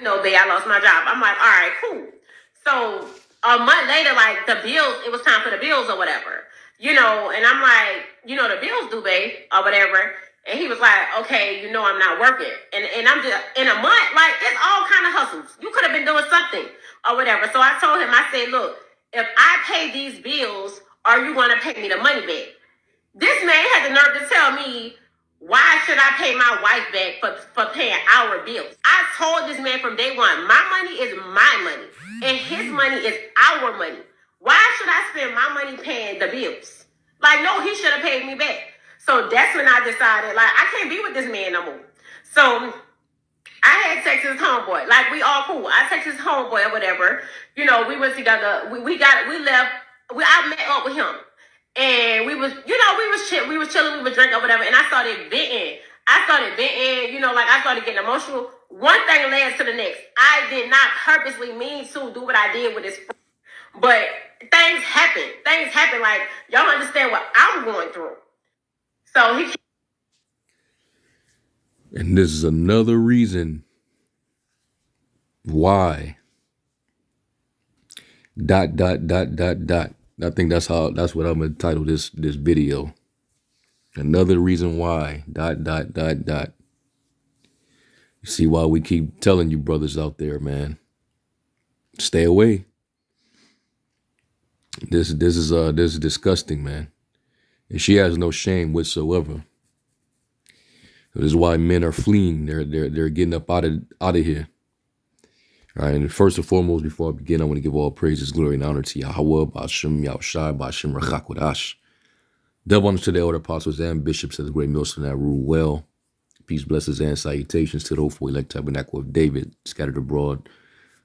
babe, I lost my job. I'm like, all right, cool. So a month later, like the bills, it was time for the bills or whatever, and I'm like, the bills due, babe, or whatever. And he was like, okay, I'm not working. And I'm just, in a month, like, it's all kind of hustles. You could have been doing something or whatever. So I told him, I said, look, if I pay these bills, are you going to pay me the money back? This man had the nerve to tell me, why should I pay my wife back for paying our bills? I told this man from day one, my money is my money, and his money is our money. Why should I spend my money paying the bills? Like, no, he should have paid me back. So that's when I decided, like, I can't be with this man no more. So I had texted his homeboy. Like, we all cool. I texted his homeboy or whatever. We went together. We left. I met up with him. And we was chilling, we was drinking or whatever. And I started venting. Like, I started getting emotional. One thing led to the next. I did not purposely mean to do what I did with this friend. But things happen. Like, y'all understand what I'm going through. So he. And this is another reason why. Dot. I think that's what I'm gonna title this video. Another reason why. Dot. You see why we keep telling you brothers out there, man. Stay away. This is disgusting, man. And she has no shame whatsoever. This is why men are fleeing. They're getting up out of here. All right, and first and foremost, before I begin, I want to give all praises, glory, and honor to Yahweh, Ba'ashem, Yahushai, Ba'ashem, Rachakwadash. Double honor to the elder apostles and bishops of the great millstone that rule well. Peace, blessings, and salutations to the hopeful elect tabernacle of David, scattered abroad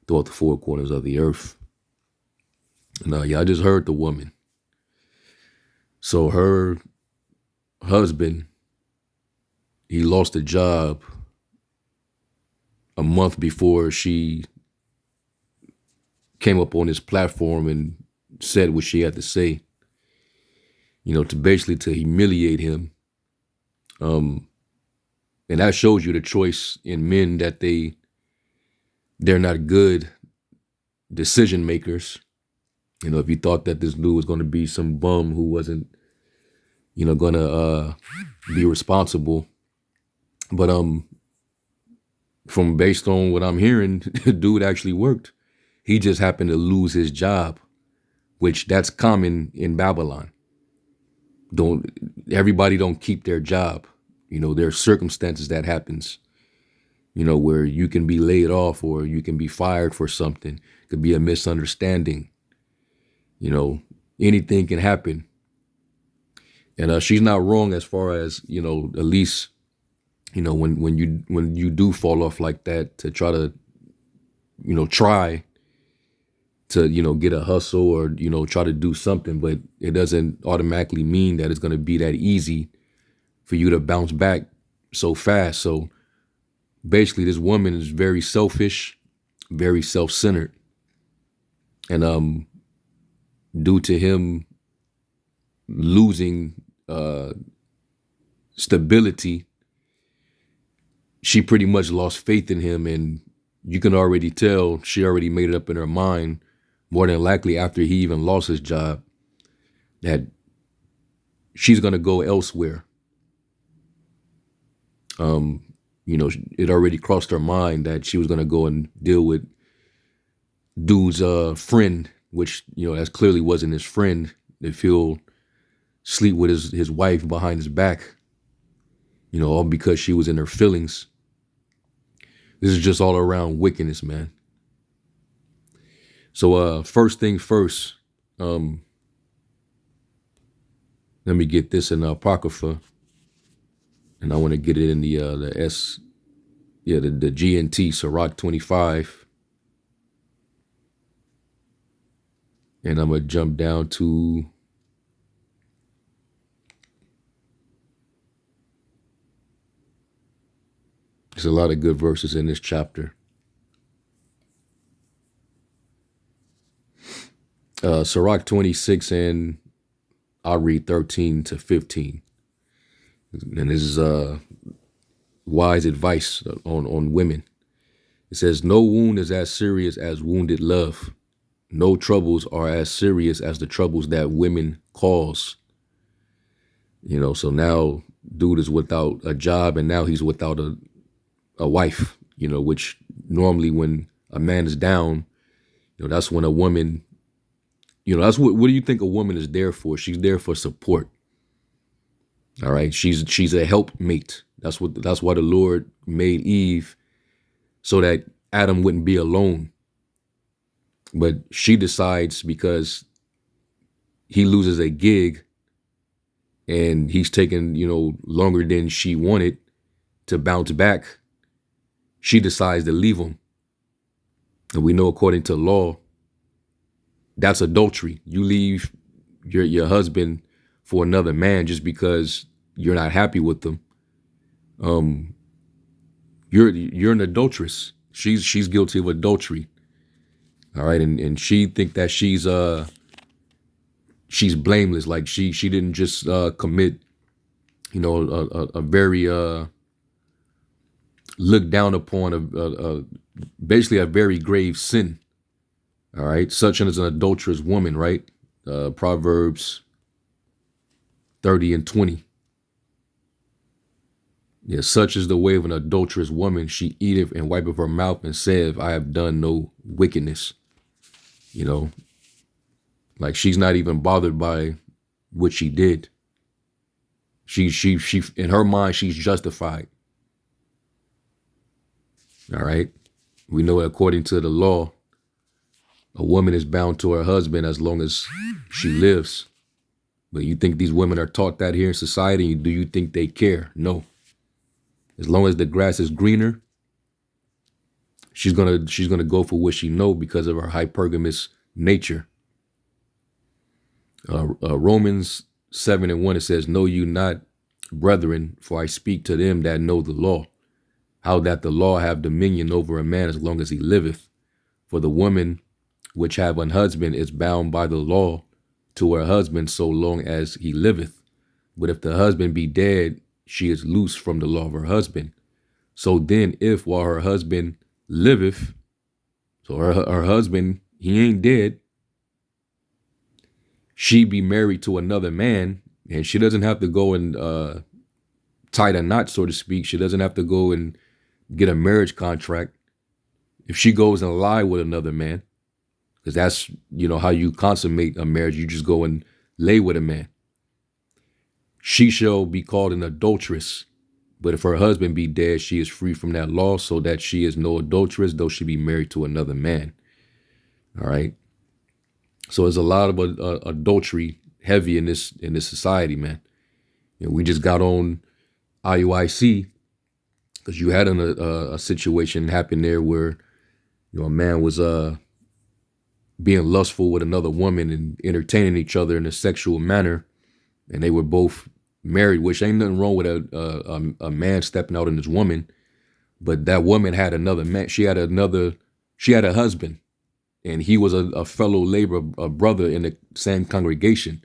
throughout the four corners of the earth. And y'all just heard the woman. So her husband, he lost a job a month before she came up on his platform and said what she had to say, to humiliate him. And that shows you the choice in men, that they're not good decision makers. If you thought that this dude was going to be some bum who wasn't, going to be responsible. But from based on what I'm hearing, the dude actually worked. He just happened to lose his job, which that's common in Babylon. Everybody don't keep their job. There are circumstances that happens, where you can be laid off or you can be fired for something. It could be a misunderstanding. Anything can happen. And she's not wrong as far as, at least, when you do fall off like that, to try to, try to, get a hustle or, try to do something, but it doesn't automatically mean that it's going to be that easy for you to bounce back so fast. So basically this woman is very selfish, very self-centered. And due to him losing stability, she pretty much lost faith in him. And you can already tell she already made it up in her mind, more than likely after he even lost his job, that she's going to go elsewhere. It already crossed her mind that she was going to go and deal with dude's friend, which, that clearly wasn't his friend, if he'll sleep with his wife behind his back, all because she was in her feelings. This is just all around wickedness, man. So first thing first, let me get this in the Apocrypha, and I want to get it in the GNT, Sirach 25. And I'm going to jump down to there's a lot of good verses in this chapter. Sirach 26, and I'll read 13 to 15. And this is wise advice on women. It says, no wound is as serious as wounded love. No troubles are as serious as the troubles that women cause. So now dude is without a job, and now he's without a wife, which normally when a man is down, that's when a woman, that's what do you think a woman is there for? She's there for support. All right. She's a helpmate. That's why the Lord made Eve, so that Adam wouldn't be alone. But she decides, because he loses a gig and he's taken, longer than she wanted to bounce back, she decides to leave him. And we know, according to law, that's adultery. You leave your husband for another man just because you're not happy with them. You're an adulteress. She's guilty of adultery. All right, and she think that she's blameless. Like she didn't just commit, a very looked down upon, basically a very grave sin. All right, such as an adulterous woman, right? Proverbs 30:20. Yeah, such is the way of an adulterous woman. She eateth and wipeth her mouth and saith, I have done no wickedness. Like she's not even bothered by what she did. She in her mind, she's justified. All right. We know, according to the law, a woman is bound to her husband as long as she lives. But you think these women are taught that here in society? Do you think they care? No. As long as the grass is greener, she's gonna go for what she know because of her hypergamous nature. Romans 7:1, it says, know you not, brethren, for I speak to them that know the law, how that the law have dominion over a man as long as he liveth. For the woman which have an husband is bound by the law to her husband so long as he liveth. But if the husband be dead, she is loose from the law of her husband. So then, if while her husband liveth, so her husband, he ain't dead, she be married to another man, and she doesn't have to go and tie the knot, so to speak. She doesn't have to go and get a marriage contract. If she goes and lie with another man, because that's, how you consummate a marriage. You just go and lay with a man. She shall be called an adulteress. But if her husband be dead, she is free from that law, so that she is no adulteress, though she be married to another man. All right. So there's a lot of adultery heavy in this society, man. We just got on IUIC because you had a situation happen there where a man was being lustful with another woman and entertaining each other in a sexual manner, and they were both married, which ain't nothing wrong with a man stepping out on his woman, but that woman had another man. She had a husband, and he was a fellow laborer, a brother in the same congregation,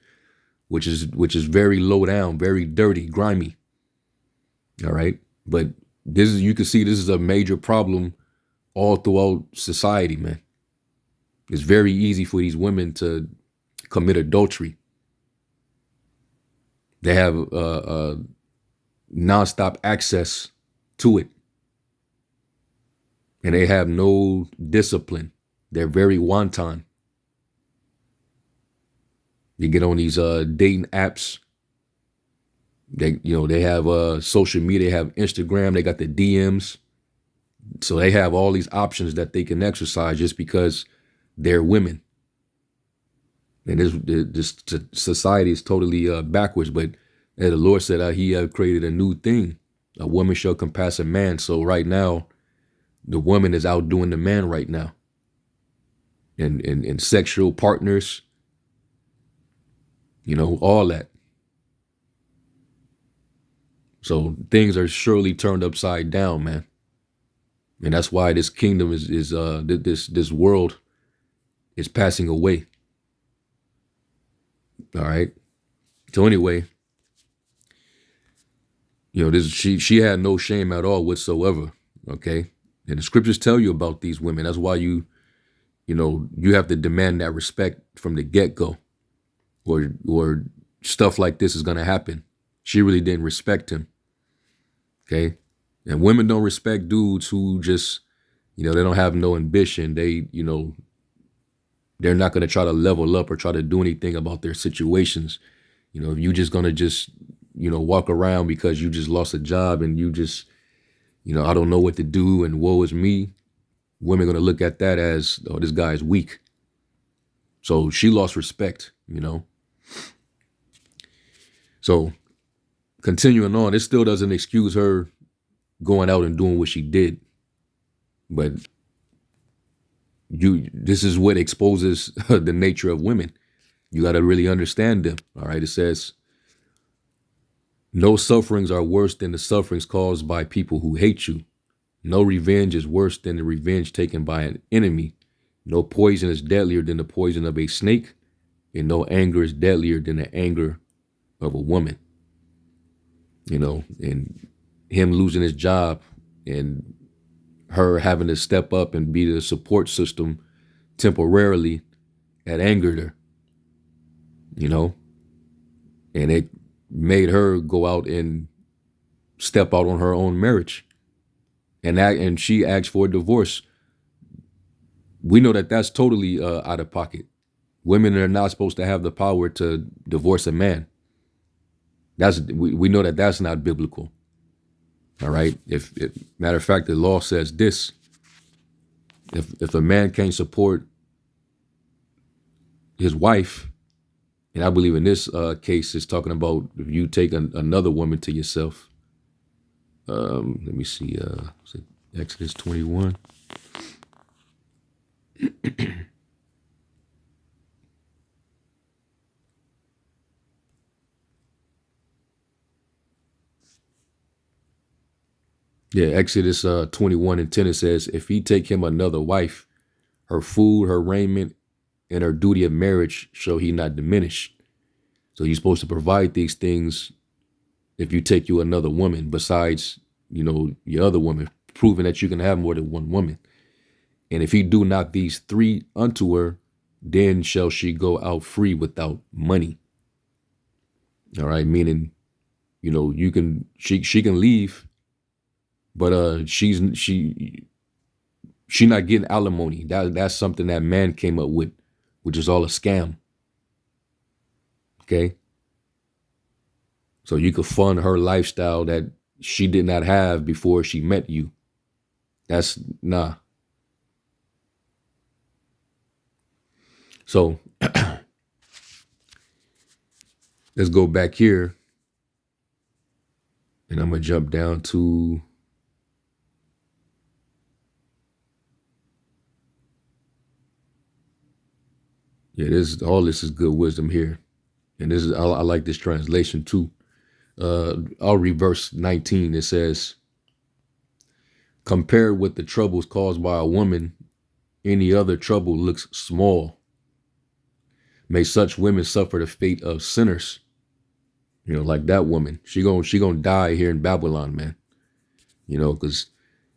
which is very low down, very dirty, grimy. All right, but you can see this is a major problem all throughout society, man. It's very easy for these women to commit adultery. They have nonstop access to it. And they have no discipline. They're very wanton. You get on these dating apps. They have social media, they have Instagram, they got the DMs. So they have all these options that they can exercise just because they're women. And this society is totally backwards. But the Lord said he created a new thing. A woman shall compass a man. So right now, the woman is outdoing the man right now. And sexual partners, all that. So things are surely turned upside down, man. And that's why this kingdom this world is passing away. All right. So anyway, she had no shame at all whatsoever. Okay. And the scriptures tell you about these women. That's why you have to demand that respect from the get-go, or stuff like this is going to happen. She really didn't respect him. Okay. And women don't respect dudes who just, they don't have no ambition. They're not going to try to level up or try to do anything about their situations. If you just going to just, walk around because you just lost a job and you just, I don't know what to do and woe is me, women are going to look at that as, oh, this guy is weak. So she lost respect, So continuing on, it still doesn't excuse her going out and doing what she did. But this is what exposes the nature of women. You got to really understand them. All right. It says, no sufferings are worse than the sufferings caused by people who hate you. No revenge is worse than the revenge taken by an enemy. No poison is deadlier than the poison of a snake, and no anger is deadlier than the anger of a woman. And him losing his job and her having to step up and be the support system temporarily, that angered her, and it made her go out and step out on her own marriage. And she asked for a divorce. We know that that's totally out of pocket. Women are not supposed to have the power to divorce a man. We know that that's not biblical. All right. If matter of fact, the law says this: if a man can't support his wife, and I believe in this case, it's talking about if you take another woman to yourself. Let me see. Exodus 21. Yeah, Exodus 21:10, it says, if he take him another wife, her food, her raiment, and her duty of marriage shall he not diminish. So you're supposed to provide these things if you take you another woman besides, your other woman, proving that you can have more than one woman. And if he do not these three unto her, then shall she go out free without money. All right, meaning, she can leave, but she not getting alimony. That's something that man came up with, which is all a scam. Okay. So you could fund her lifestyle that she did not have before she met you. That's nah. So let's go back here, and I'm gonna jump down to all this is good wisdom here. And this is I like this translation too. I'll read verse 19. It says, compared with the troubles caused by a woman, any other trouble looks small. May such women suffer the fate of sinners. Like that woman. She gonna die here in Babylon, man. Because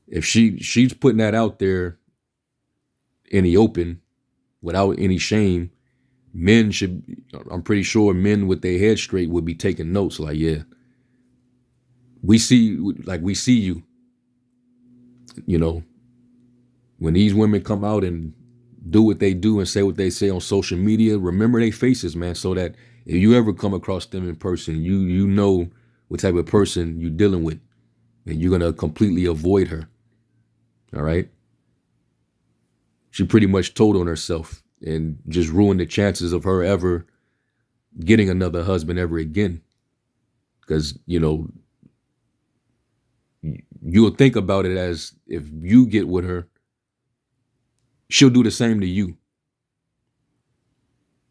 if she's putting that out there in the open without any shame, I'm pretty sure men with their head straight would be taking notes like, yeah, we see you, when these women come out and do what they do and say what they say on social media, remember their faces, man, so that if you ever come across them in person, you know what type of person you're dealing with, and you're going to completely avoid her. All right. She pretty much told on herself and just ruined the chances of her ever getting another husband ever again. Because, you'll think about it as if you get with her, she'll do the same to you.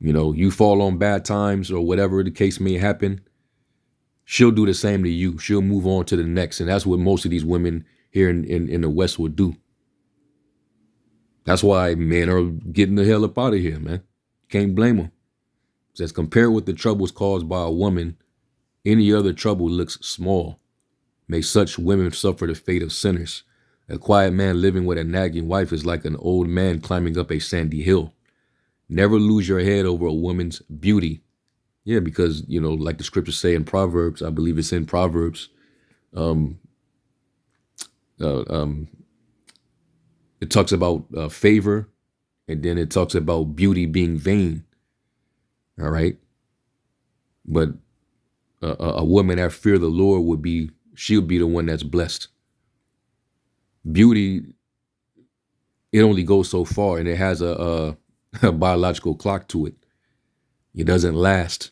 You fall on bad times or whatever the case may happen, she'll do the same to you. She'll move on to the next. And that's what most of these women here in the West would do. That's why men are getting the hell up out of here, man. Can't blame them. It says, compared with the troubles caused by a woman, any other trouble looks small. May such women suffer the fate of sinners. A quiet man living with a nagging wife is like an old man climbing up a sandy hill. Never lose your head over a woman's beauty. Yeah, because, like the scriptures say in Proverbs, I believe it's in Proverbs, um, it talks about favor, and then it talks about beauty being vain. All right. But a woman that fear the Lord she'll be the one that's blessed. Beauty, it only goes so far, and it has a biological clock to it. It doesn't last.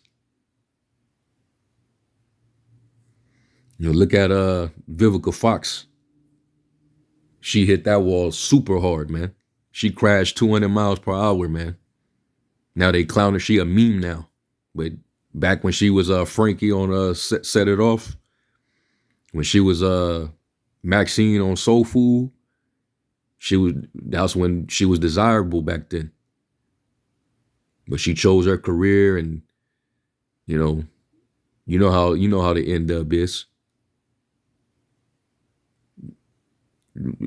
Look at Vivica Fox. She hit that wall super hard, man. She crashed 200 miles per hour, man. Now they clown her. She a meme now. But back when she was Frankie on Set It Off, when she was Maxine on Soul Food, that's when she was desirable back then. But she chose her career, and you know how the end up is.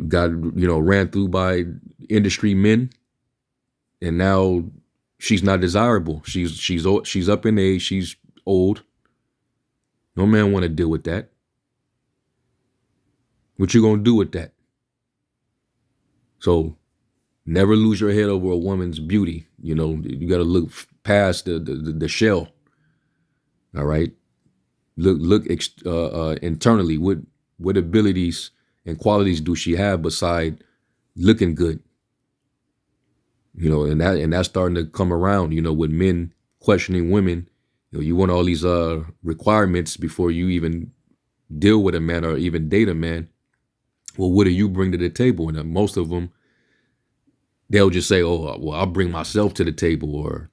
Got ran through by industry men, and now she's not desirable. She's old, she's up in age. She's old. No man want to deal with that. What you gonna do with that? So, never lose your head over a woman's beauty. You got to look past the shell. All right. Look internally. What abilities and qualities do she have beside looking good? And that's starting to come around, with men questioning women. You want all these requirements before you even deal with a man or even date a man. Well, what do you bring to the table? And most of them, they'll just say, oh, well, I'll bring myself to the table, or,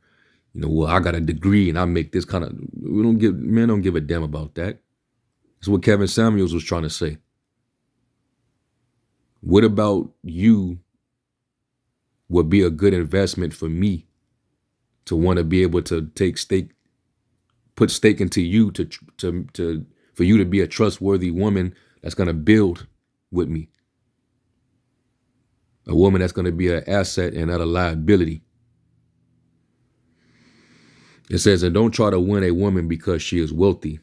well, I got a degree and I make this kind of, men don't give a damn about that. That's what Kevin Samuels was trying to say. What about you would be a good investment for me to want to be able to put stake into you for you to be a trustworthy woman that's going to build with me. A woman that's going to be an asset and not a liability. It says, and don't try to win a woman because she is wealthy.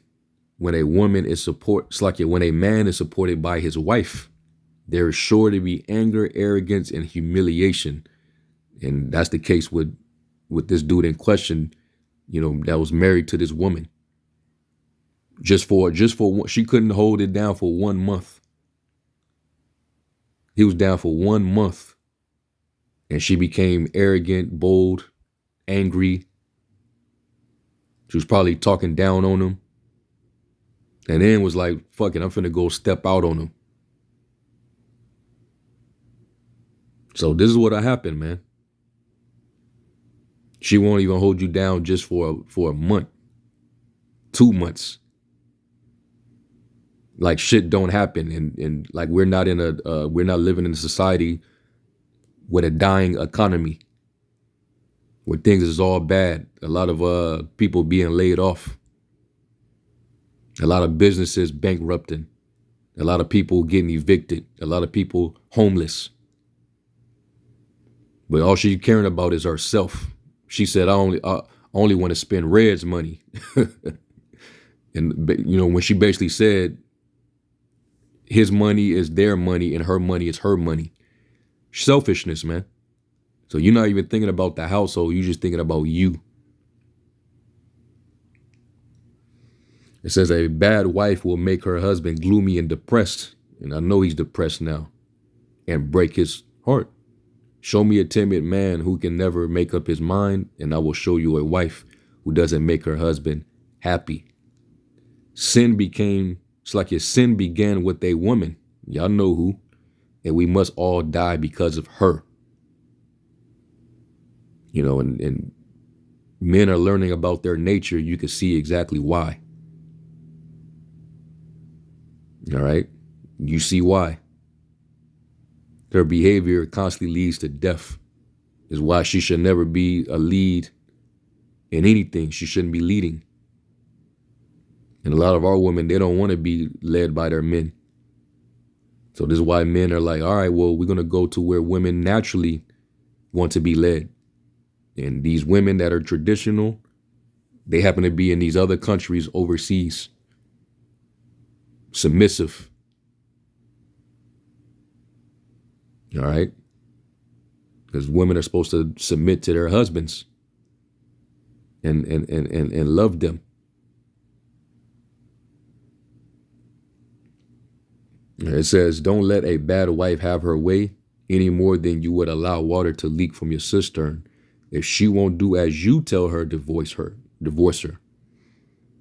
When a man is supported by his wife, there is sure to be anger, arrogance, and humiliation. And that's the case with this dude in question, that was married to this woman. Just for she couldn't hold it down for 1 month. He was down for 1 month, and she became arrogant, bold, angry. She was probably talking down on him, and then was like, fuck it, I'm finna go step out on him. So this is what happened, man. She won't even hold you down just for a month, 2 months. Like shit don't happen, and like we're not living in a society with a dying economy where things is all bad. A lot of people being laid off, a lot of businesses bankrupting, a lot of people getting evicted, a lot of people homeless. But all she's caring about is herself. She said, I only want to spend Red's money. And when she basically said his money is their money and her money is her money. Selfishness, man. So you're not even thinking about the household. You're just thinking about you. It says a bad wife will make her husband gloomy and depressed. And I know he's depressed now. And break his heart. Show me a timid man who can never make up his mind, and I will show you a wife who doesn't make her husband happy. Sin began with a woman. Y'all know who. And we must all die because of her. And men are learning about their nature. You can see exactly why. All right. You see why. Her behavior constantly leads to death. Is why she should never be a lead in anything. She shouldn't be leading. And a lot of our women, they don't want to be led by their men. So this is why men are like, all right, well, we're going to go to where women naturally want to be led. And these women that are traditional, they happen to be in these other countries overseas, submissive. All right. Because women are supposed to submit to their husbands and love them. It says, don't let a bad wife have her way any more than you would allow water to leak from your cistern. If she won't do as you tell her, divorce her.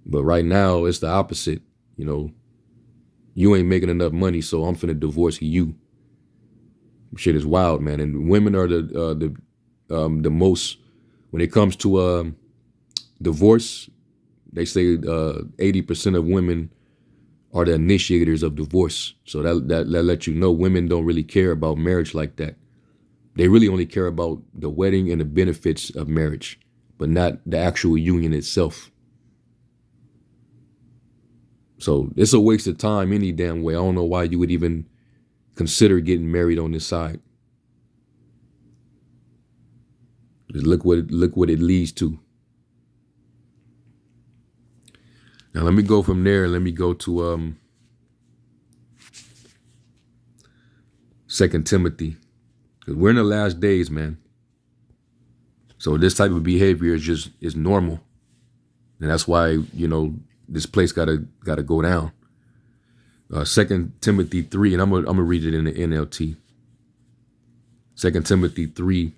But right now, it's the opposite. You know, you ain't making enough money, so I'm finna divorce you. Shit is wild, man. And women are the most, when it comes to divorce, they say 80% of women are the initiators of divorce. So that lets you know women don't really care about marriage like that. They really only care about the wedding and the benefits of marriage, but not the actual union itself. So it's a waste of time any damn way. I don't know why you would even consider getting married on this side. Just look what it leads to. Now let me go from there. Let me go to 2 Timothy, because we're in the last days, man. So this type of behavior is normal, and that's why this place gotta go down. 2 Timothy 3, and I'm gonna read it in the NLT. 2 Timothy 3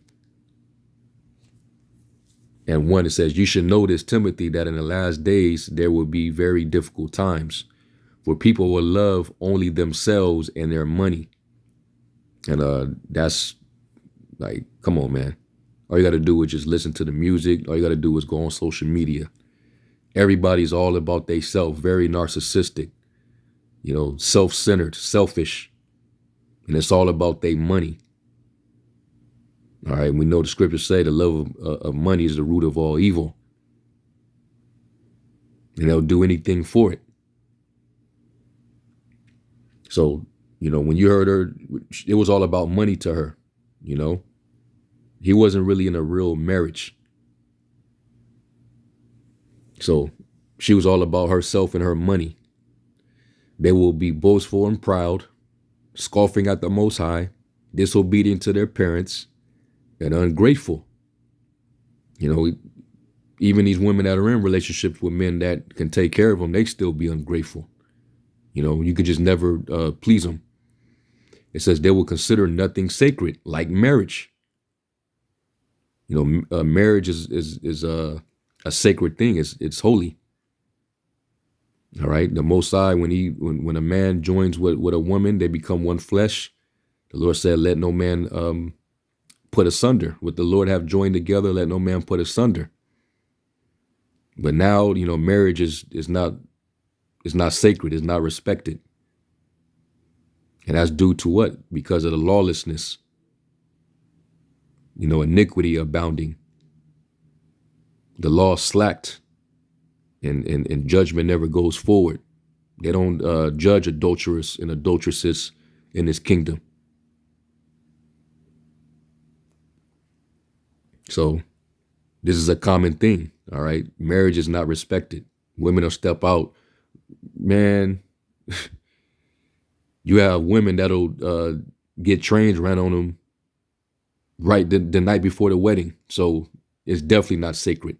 and 1, it says, you should know this, Timothy, that in the last days there will be very difficult times, for people will love only themselves and their money. And that's like, come on, man. All you got to do is just listen to the music. All you got to do is go on social media. Everybody's all about they self, very narcissistic, self-centered, selfish. And it's all about their money. All right, we know the scriptures say the love of money is the root of all evil. And they'll do anything for it. So, when you heard her, it was all about money to her, He wasn't really in a real marriage. So she was all about herself and her money. They will be boastful and proud, scoffing at the Most High, disobedient to their parents, and ungrateful. Even these women that are in relationships with men that can take care of them, they still be ungrateful. You could just never please them. It says they will consider nothing sacred like marriage. Marriage is a sacred thing. It's holy. All right. The Most High, when a man joins with a woman, they become one flesh. The Lord said, let no man put asunder. What the Lord have joined together, let no man put asunder. But now, marriage is not sacred, it's not respected. And that's due to what? Because of the lawlessness. Iniquity abounding. The law slacked, and judgment never goes forward. They don't judge adulterers and adulteresses in this kingdom. So this is a common thing, all right? Marriage is not respected. Women will step out. Man, you have women that'll get trains ran on them right the night before the wedding. So it's definitely not sacred.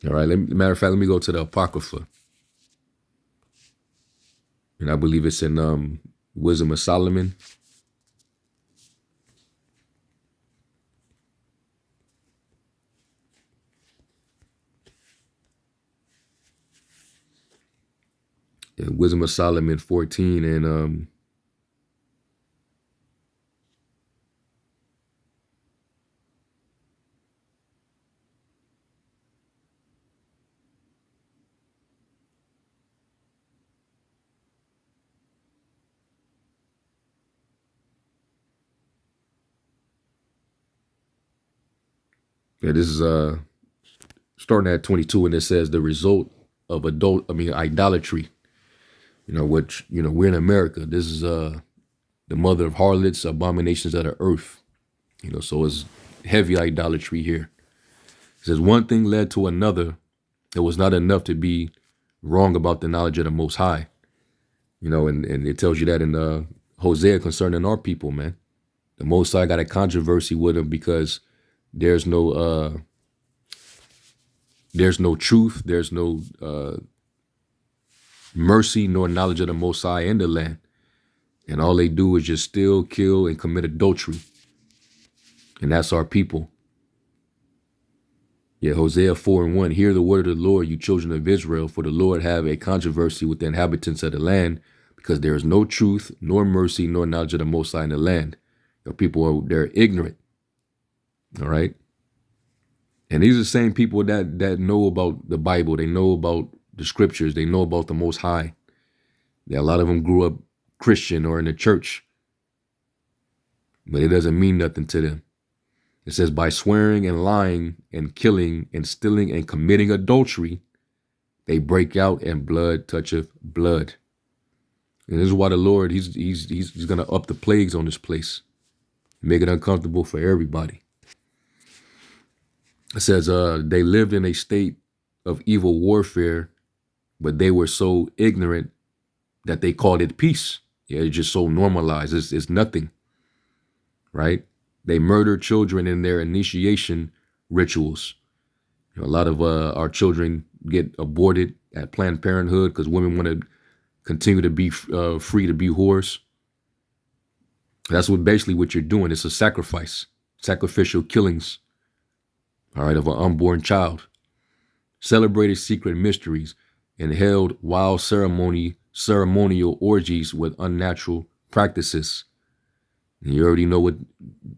All right, matter of fact, let me go to the Apocrypha. And I believe it's in Wisdom of Solomon. Wisdom of Solomon 14 and this is starting at 22, and it says the result of idolatry Which, we're in America. This is the mother of harlots, abominations of the earth. So it's heavy idolatry here. It says one thing led to another. It was not enough to be wrong about the knowledge of the Most High. And it tells you that in Hosea concerning our people, man. The Most High got a controversy with them because there's no truth, there's no mercy nor knowledge of the Most High in the land. And all they do is just steal, kill, and commit adultery. And that's our people. Yeah, Hosea 4:1, hear the word of the Lord, you children of Israel, for the Lord have a controversy with the inhabitants of the land, because there is no truth, nor mercy, nor knowledge of the Most High in the land. Your people they're ignorant. All right. And these are the same people that know about the Bible. They know about the scriptures. They know about the Most High. Yeah, a lot of them grew up Christian or in the church, but it doesn't mean nothing to them. It says, by swearing and lying and killing and stealing and committing adultery, they break out and blood toucheth blood. And this is why the Lord, he's going to up the plagues on this place, make it uncomfortable for everybody. It says, they lived in a state of evil warfare, but they were so ignorant that they called it peace. Yeah, it's just so normalized. It's nothing, right? They murder children in their initiation rituals. A lot of our children get aborted at Planned Parenthood because women want to continue to be free to be whores. That's basically what you're doing. It's a sacrifice, sacrificial killings, all right, of an unborn child. Celebrated secret mysteries and held wild ceremonial orgies with unnatural practices. And you already know what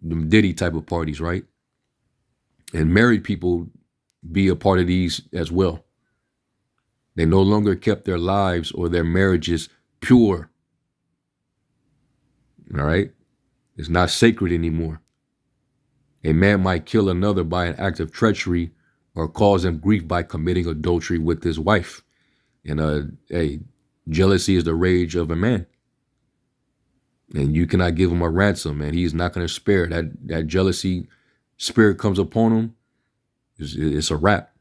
the Diddy type of parties, right? And married people be a part of these as well. They no longer kept their lives or their marriages pure. All right? It's not sacred anymore. A man might kill another by an act of treachery or cause him grief by committing adultery with his wife. And jealousy is the rage of a man. And you cannot give him a ransom, and he's not going to spare. That jealousy spirit comes upon him, it's a wrap.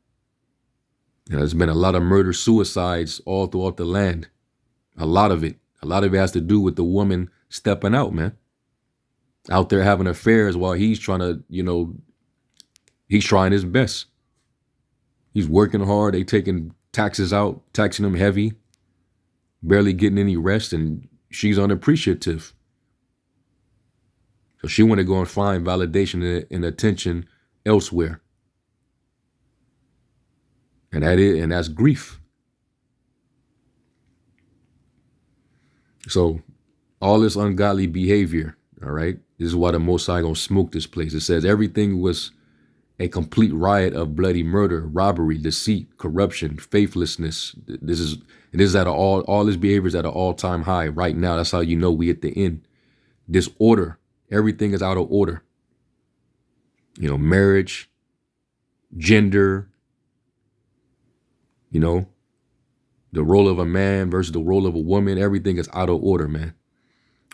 There's been a lot of murder suicides all throughout the land. A lot of it has to do with the woman stepping out, man. Out there having affairs while he's trying to, he's trying his best. He's working hard. They taking taxes out, taxing him heavy, barely getting any rest, and she's unappreciative. So she want to go and find validation and attention elsewhere. And that's grief. So all this ungodly behavior, all right, this is why the Most High gonna smoke this place. It says everything was a complete riot of bloody murder, robbery, deceit, corruption, faithlessness. This is at all this behavior is at an all-time high right now. That's how you know we at the end. Disorder. Everything is out of order. Marriage, gender, the role of a man versus the role of a woman. Everything is out of order, man.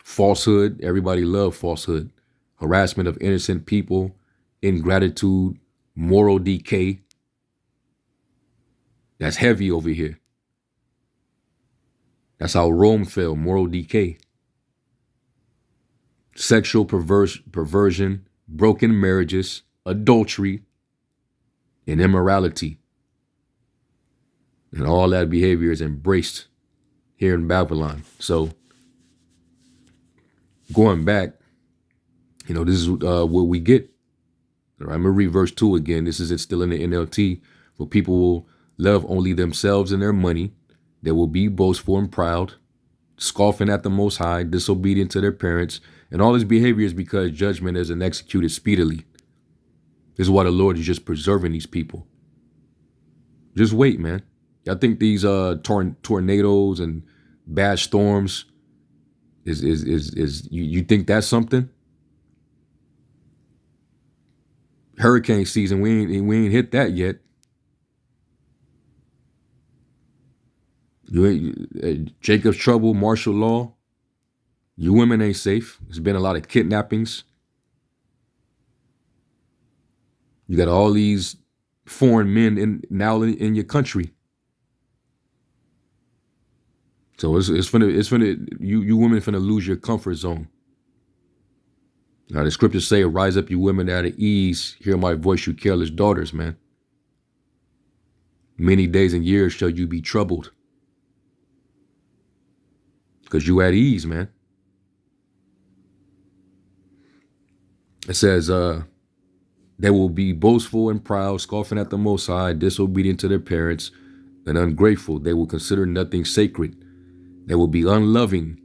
Falsehood. Everybody loves falsehood. Harassment of innocent people. Ingratitude. Moral decay. That's heavy over here. That's how Rome fell. Moral decay. Sexual perversion, broken marriages, adultery, and immorality. And all that behavior is embraced here in Babylon. So going back, this is what we get. All right, I'm going to read verse 2 again. This is still in the NLT. For people will love only themselves and their money. They will be boastful and proud, scoffing at the Most High, disobedient to their parents. And all this behavior is because judgment isn't executed speedily. This is why the Lord is just preserving these people. Just wait, man. I think these tornadoes and bad storms is you think that's something? Hurricane season, we ain't hit that yet. You ain't Jacob's trouble, martial law. You women ain't safe. There's been a lot of kidnappings. You got all these foreign men in your country. So it's finna you women finna lose your comfort zone. Now the scriptures say, "Rise up, you women that are at ease. Hear my voice, you careless daughters." Man, many days and years shall you be troubled, because you at ease, man. It says, they will be boastful and proud, scoffing at the Most High, disobedient to their parents, and ungrateful. They will consider nothing sacred. They will be unloving.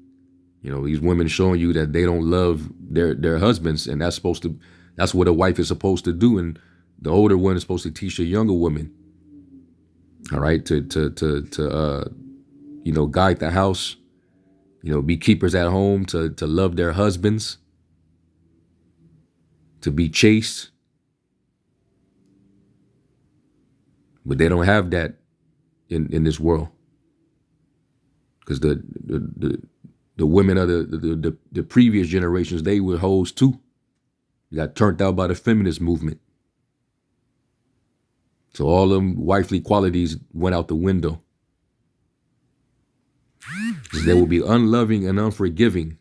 You know, these women showing you that they don't love their husbands, and that's what a wife is supposed to do. And the older one is supposed to teach the younger woman, all right, to guide the house, be keepers at home, to love their husbands, to be chaste. But they don't have that in this world, because the women of the previous generations, they were hoes too. They got turned out by the feminist movement. So all them wifely qualities went out the window. They will be unloving and unforgiving.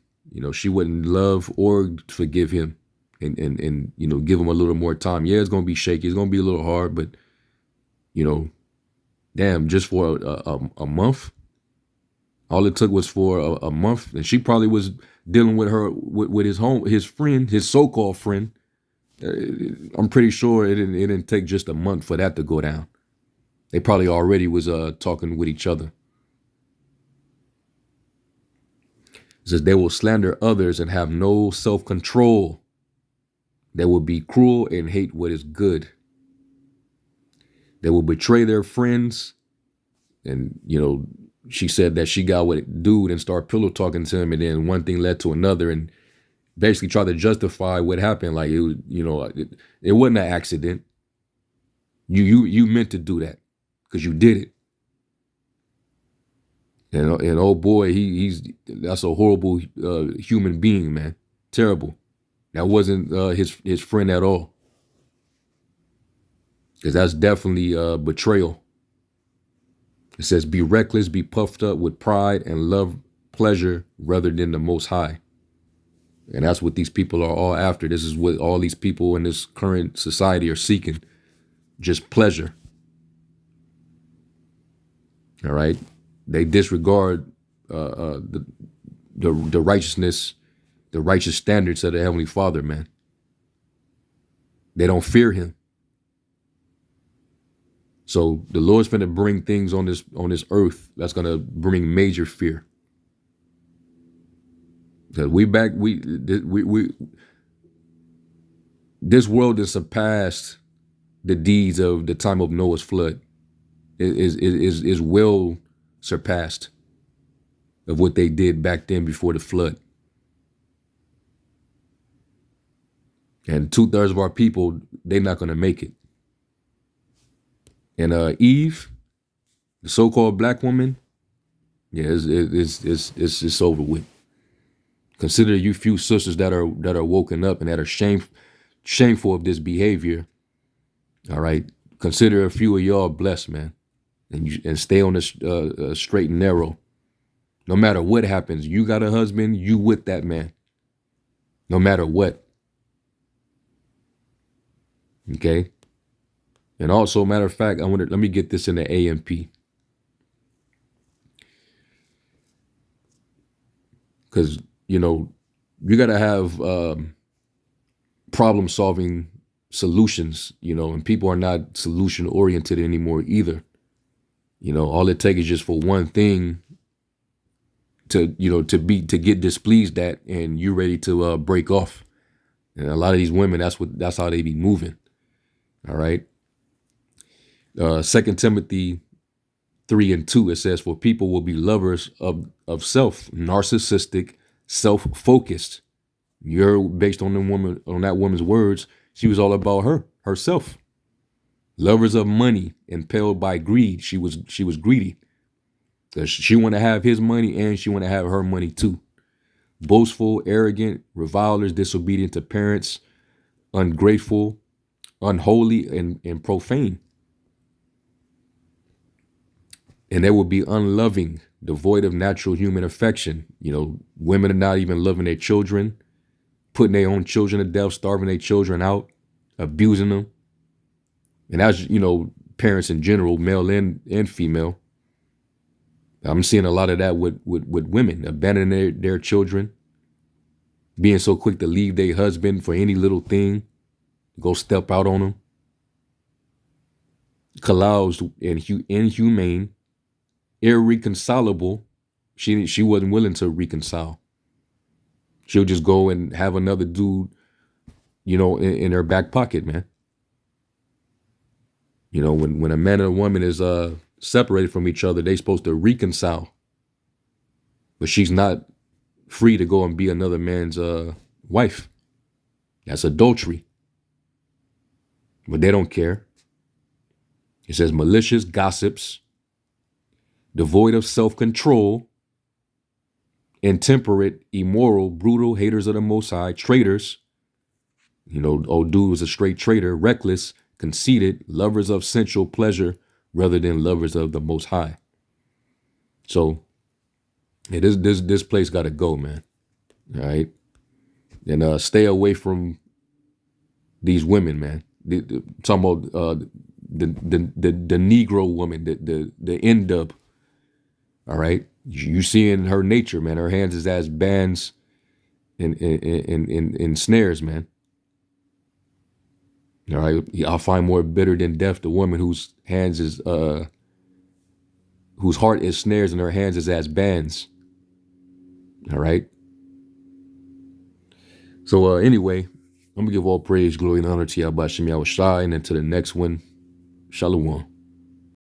She wouldn't love or forgive him, and give him a little more time. Yeah, it's gonna be shaky. It's gonna be a little hard, but damn, just for a month. All it took was for a month, and she probably was dealing with his so-called friend. I'm pretty sure it didn't take just a month for that to go down. They probably already was talking with each other. It says they will slander others and have no self-control. They will be cruel and hate what is good. They will betray their friends. And, she said that she got with a dude and started pillow talking to him, and then one thing led to another, and basically tried to justify what happened. Like it was, it wasn't an accident. You meant to do that because you did it. And oh boy, that's a horrible human being, man. Terrible. That wasn't his friend at all. Because that's definitely betrayal. It says, be reckless, be puffed up with pride, and love pleasure rather than the Most High. And that's what these people are all after. This is what all these people in this current society are seeking. Just pleasure. All right. They disregard the righteousness, the righteous standards of the Heavenly Father, man. They don't fear him. So the Lord's going to bring things on this earth that's going to bring major fear. Because this world has surpassed the deeds of the time of Noah's flood. It is well surpassed of what they did back then before the flood. And 2/3 of our people, they're not going to make it. And Eve, the so-called black woman, yeah, it's over with. Consider you few sisters that are woken up and that are shameful of this behavior. All right, consider a few of y'all blessed, man, and stay on this straight and narrow. No matter what happens, you got a husband, you with that man. No matter what. Okay. And also, matter of fact, let me get this in the AMP. Because, you got to have problem solving solutions, and people are not solution oriented anymore either. All it takes is just for one thing to get displeased at, and you're ready to break off. And a lot of these women, that's how they be moving. All right. 2 Timothy 3:2, it says, for people will be lovers of self, narcissistic, self-focused. You're based on that woman's words. She was all about herself. Lovers of money, impelled by greed. She was greedy. Because she want to have his money and she want to have her money too. Boastful, arrogant, revilers, disobedient to parents, ungrateful, unholy, and profane. And they will be unloving, devoid of natural human affection. You know, women are not even loving their children, putting their own children to death, starving their children out, abusing them. And that's, you know, parents in general, male and female. I'm seeing a lot of that with women, abandoning their children, being so quick to leave their husband for any little thing, go step out on them. Caloused and inhumane, irreconcilable. She wasn't willing to reconcile. She'll just go and have another dude, you know, in her back pocket, man. You know, when a man and a woman is separated from each other, they supposed to reconcile. But she's not free to go and be another man's wife. That's adultery. But they don't care. It says malicious gossips, devoid of self-control, intemperate, immoral, brutal, haters of the Most High, traitors. You know, old dude was a straight traitor, reckless, conceited, lovers of sensual pleasure rather than lovers of the Most High. So, yeah, this place got to go, man. All right, and stay away from these women, man. Talking about the Negro woman, the N-dub. All right, you see in her nature, man. Her hands is as bands and snares, man. All right, I'll find more bitter than death the woman whose hands is whose heart is snares and her hands is as bands. All right. So anyway, I'm gonna give all praise, glory, and honor to Yahweh Shem Yahushua, and then to the next one, Shalom.